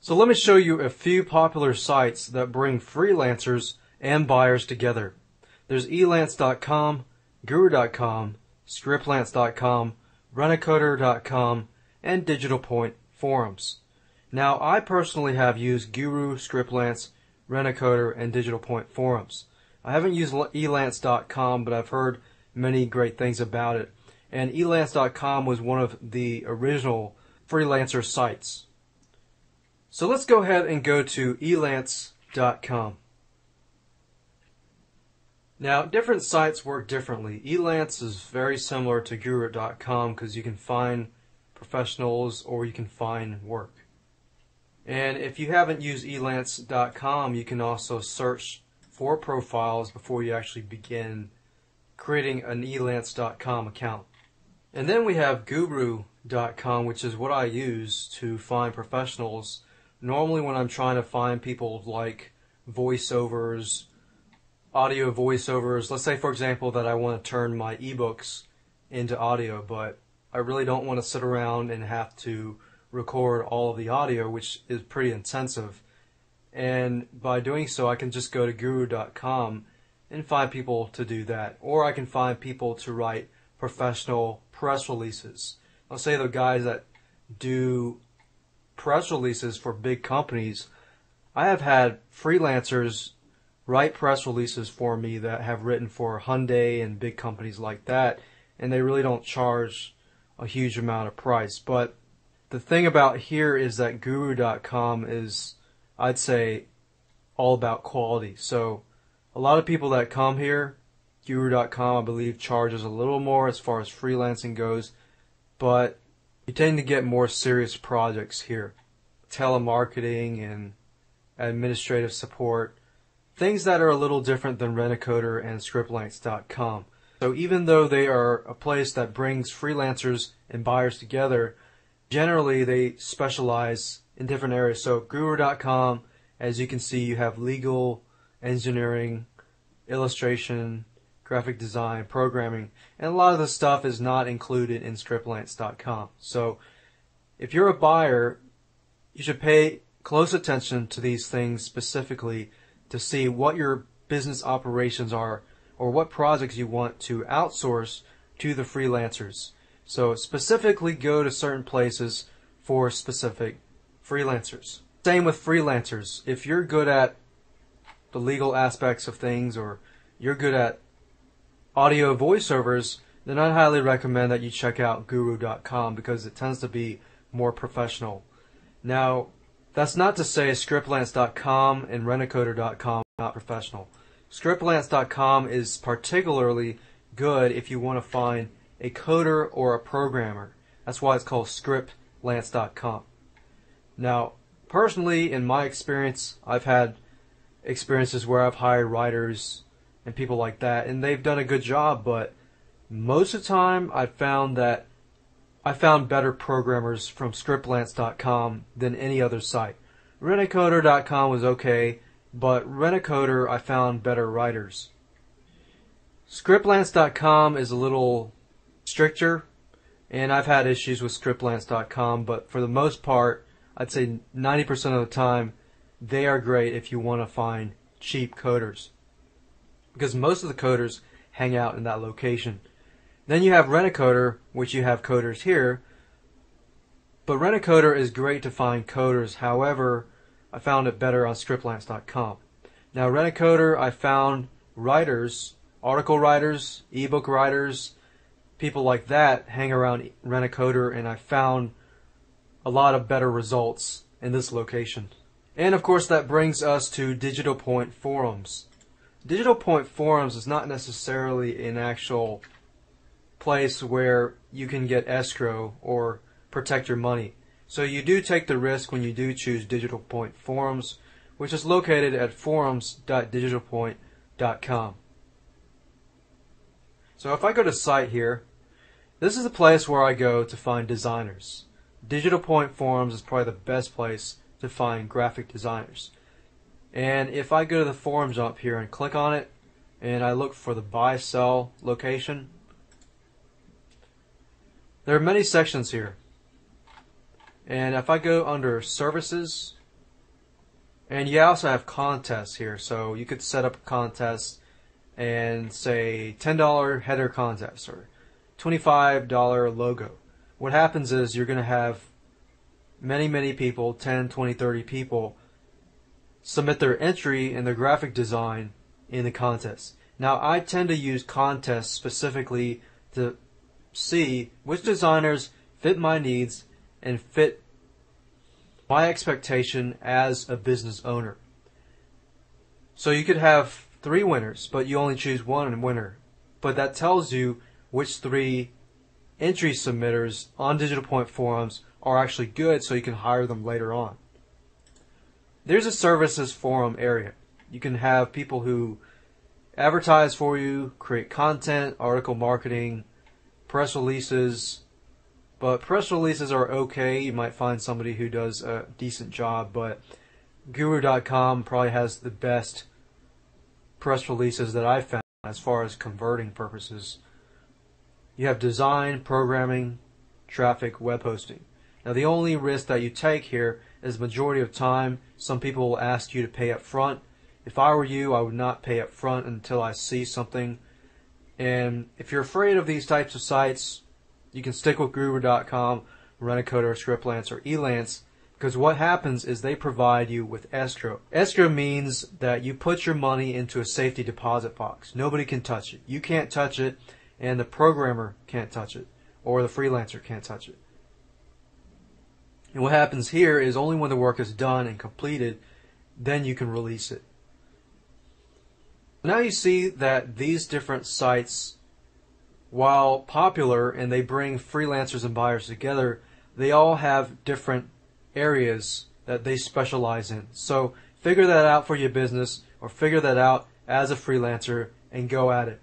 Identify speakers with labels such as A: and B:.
A: So let me show you a few popular sites that bring freelancers and buyers together. There's elance.com, guru.com, scriptlance.com, rentacoder.com, and Digital Point forums. Now, I personally have used Guru, Scriptlance, Rentacoder, and Digital Point forums. I haven't used elance.com, but I've heard many great things about it. And elance.com was one of the original freelancer sites. So let's go ahead and go to elance.com. Now, different sites work differently. Elance is very similar to guru.com because you can find professionals or you can find work. And if you haven't used elance.com, you can also search for profiles before you actually begin creating an elance.com account. And then we have guru.com, which is what I use to find professionals. Normally when I'm trying to find people like voiceovers, audio voiceovers, let's say for example that I want to turn my ebooks into audio, but I really don't want to sit around and have to record all of the audio, which is pretty intensive. And by doing so, I can just go to guru.com and find people to do that. Or I can find people to write professional press releases. I'll say the guys that do press releases for big companies, I have had freelancers write press releases for me that have written for Hyundai and big companies like that, and they really don't charge a huge amount of price. But the thing about here is that guru.com is, I'd say, all about quality. So a lot of people that come here, guru.com I believe charges a little more as far as freelancing goes, but you tend to get more serious projects here. Telemarketing and administrative support, things that are a little different than Rentacoder and scriptlance.com. So even though they are a place that brings freelancers and buyers together, generally they specialize in different areas. So guru.com, as you can see, you have legal, engineering, illustration, graphic design, programming, and a lot of the stuff is not included in scriptlance.com. So if you're a buyer, you should pay close attention to these things specifically to see what your business operations are or what projects you want to outsource to the freelancers. So specifically go to certain places for specific freelancers. Same with freelancers. If you're good at the legal aspects of things or you're good at audio voiceovers, then I highly recommend that you check out guru.com because it tends to be more professional. Now, that's not to say scriptlance.com and rentacoder.com are not professional. Scriptlance.com is particularly good if you want to find a coder or a programmer. That's why it's called scriptlance.com. Now, personally, in my experience, I've had experiences where I've hired writers and people like that, and they've done a good job, but most of the time I found better programmers from scriptlance.com than any other site. Rentacoder.com was okay, but Rentacoder I found better writers. Scriptlance.com is a little stricter, and I've had issues with scriptlance.com, but for the most part, I'd say 90% of the time, they are great if you want to find cheap coders, because most of the coders hang out in that location. Then you have Rentacoder, which you have coders here, but Rentacoder is great to find coders. However, I found it better on scriptlance.com. Now Rentacoder, I found writers, article writers, ebook writers, people like that hang around Rentacoder, and I found a lot of better results in this location. And of course that brings us to Digital Point forums. Digital Point forums is not necessarily an actual place where you can get escrow or protect your money. So you do take the risk when you do choose Digital Point forums, which is located at forums.digitalpoint.com. So if I go to site here, this is the place where I go to find designers. Digital Point forums is probably the best place to find graphic designers. And if I go to the forums up here and click on it, and I look for the buy sell location, there are many sections here. And if I go under services, And you also have contests here, so you could set up a contest and say $10 header contest or $25 logo. What happens is you're going to have many people, 10, 20, 30 people, submit their entry and their graphic design in the contest. Now, I tend to use contests specifically to see which designers fit my needs and fit my expectation as a business owner. So you could have 3 winners, but you only choose 1 winner. But that tells you which 3 entry submitters on Digital Point forums are actually good, so you can hire them later on. There's a services forum area. You can have people who advertise for you, create content, article marketing, press releases. But press releases are okay. You might find somebody who does a decent job, but Guru.com probably has the best press releases that I've found as far as converting purposes. You have design, programming, traffic, web hosting. Now, the only risk that you take here is majority of time, some people will ask you to pay up front. If I were you, I would not pay up front until I see something. And if you're afraid of these types of sites, you can stick with Guru.com, Rent-A-Coder, Scriptlance, or Elance, because what happens is they provide you with escrow. Escrow means that you put your money into a safety deposit box. Nobody can touch it. You can't touch it, and the programmer can't touch it, or the freelancer can't touch it. And what happens here is only when the work is done and completed, then you can release it. Now you see that these different sites, while popular and they bring freelancers and buyers together, they all have different areas that they specialize in. So figure that out for your business, or figure that out as a freelancer and go at it.